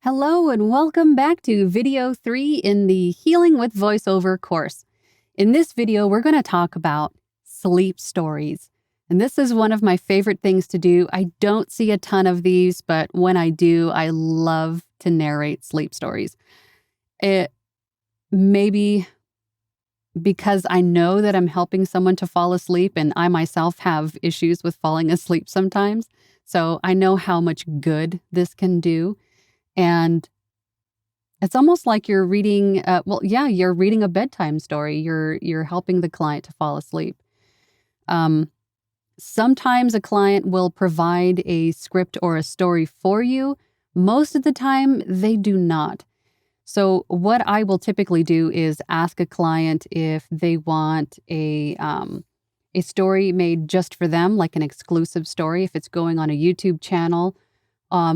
Hello and welcome back to video 3 in the Healing with Voiceover course. In this video, we're going to talk about sleep stories. And this is one of my favorite things to do. I don't see a ton of these, but when I do, I love to narrate sleep stories. It maybe because I know that I'm helping someone to fall asleep, and I myself have issues with falling asleep sometimes. So I know how much good this can do. And it's almost like you're reading, you're reading a bedtime story. You're helping the client to fall asleep. Sometimes a client will provide a script or a story for you. Most of the time, they do not. So what I will typically do is ask a client if they want a story made just for them, like an exclusive story, if it's going on a YouTube channel.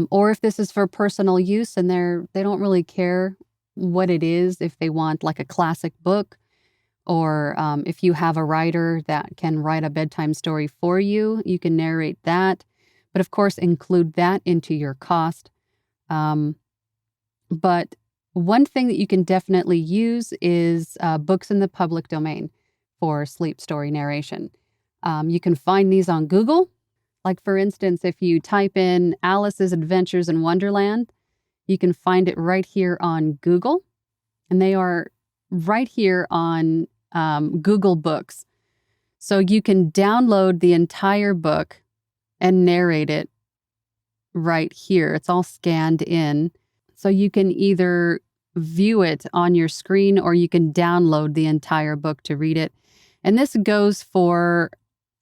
Or if this is for personal use and they don't really care what it is, if they want like a classic book, or if you have a writer that can write a bedtime story for you, you can narrate that. But of course, include that into your cost. But one thing that you can definitely use is books in the public domain for sleep story narration. You can find these on Google. Like, for instance, if you type in Alice's Adventures in Wonderland, you can find it right here on Google. And they are right here on Google Books. So you can download the entire book and narrate it right here. It's all scanned in. So you can either view it on your screen or you can download the entire book to read it. And this goes for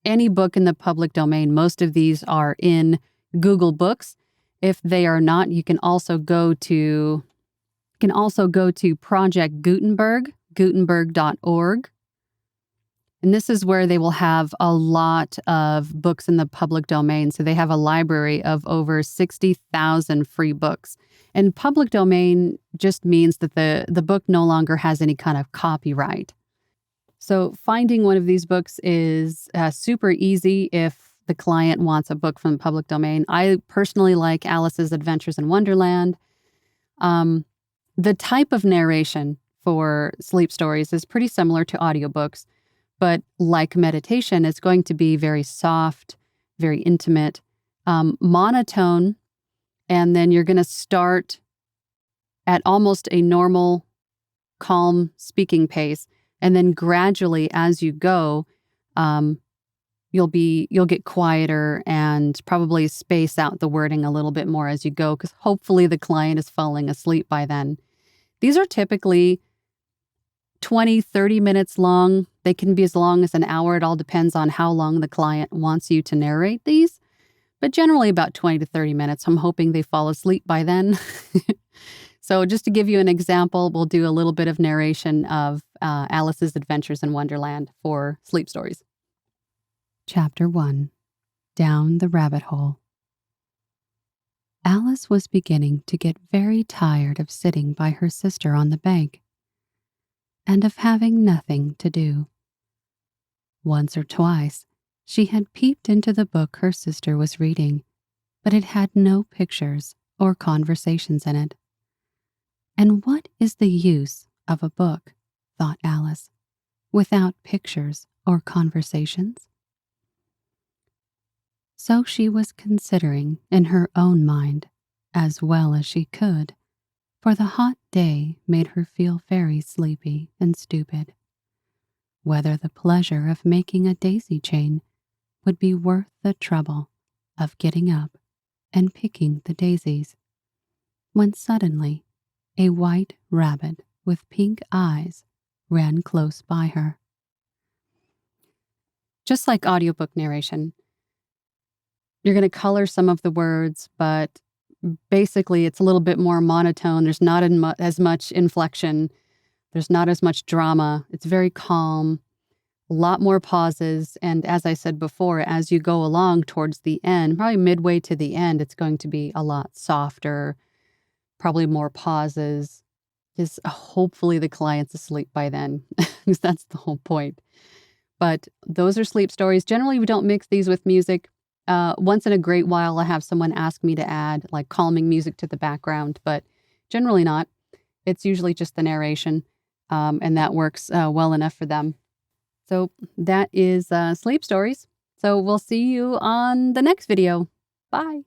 any book in the public domain. Most of these are in Google Books. If they are not, you can also go to Project Gutenberg, gutenberg.org. And this is where they will have a lot of books in the public domain. So they have a library of over 60,000 free books. And public domain just means that the book no longer has any kind of copyright. So finding one of these books is super easy if the client wants a book from the public domain. I personally like Alice's Adventures in Wonderland. The type of narration for sleep stories is pretty similar to audiobooks, but like meditation, it's going to be very soft, very intimate, monotone, and then you're going to start at almost a normal, calm speaking pace. And then gradually, as you go, you'll get quieter and probably space out the wording a little bit more as you go, because hopefully the client is falling asleep by then. These are typically 20, 30 minutes long. They can be as long as an hour. It all depends on how long the client wants you to narrate these, but generally about 20 to 30 minutes. I'm hoping they fall asleep by then. So just to give you an example, we'll do a little bit of narration of Alice's Adventures in Wonderland for sleep stories. Chapter 1. Down the Rabbit Hole. Alice was beginning to get very tired of sitting by her sister on the bank and of having nothing to do. Once or twice, she had peeped into the book her sister was reading, but it had no pictures or conversations in it. And what is the use of a book, thought Alice, without pictures or conversations? So she was considering in her own mind, as well as she could, for the hot day made her feel very sleepy and stupid, whether the pleasure of making a daisy chain would be worth the trouble of getting up and picking the daisies, when suddenly a white rabbit with pink eyes ran close by her. Just like audiobook narration, you're going to color some of the words, but basically it's a little bit more monotone. There's not as much inflection. There's not as much drama. It's very calm, a lot more pauses. And as I said before, as you go along towards the end, probably midway to the end, it's going to be a lot softer, probably more pauses. Just hopefully the client's asleep by then, because that's the whole point. But those are sleep stories. Generally, we don't mix these with music. Once in a great while, I have someone ask me to add like calming music to the background, but Generally not. It's usually just the narration, and that works well enough for them. So that is sleep stories. So we'll see you on the next video. Bye.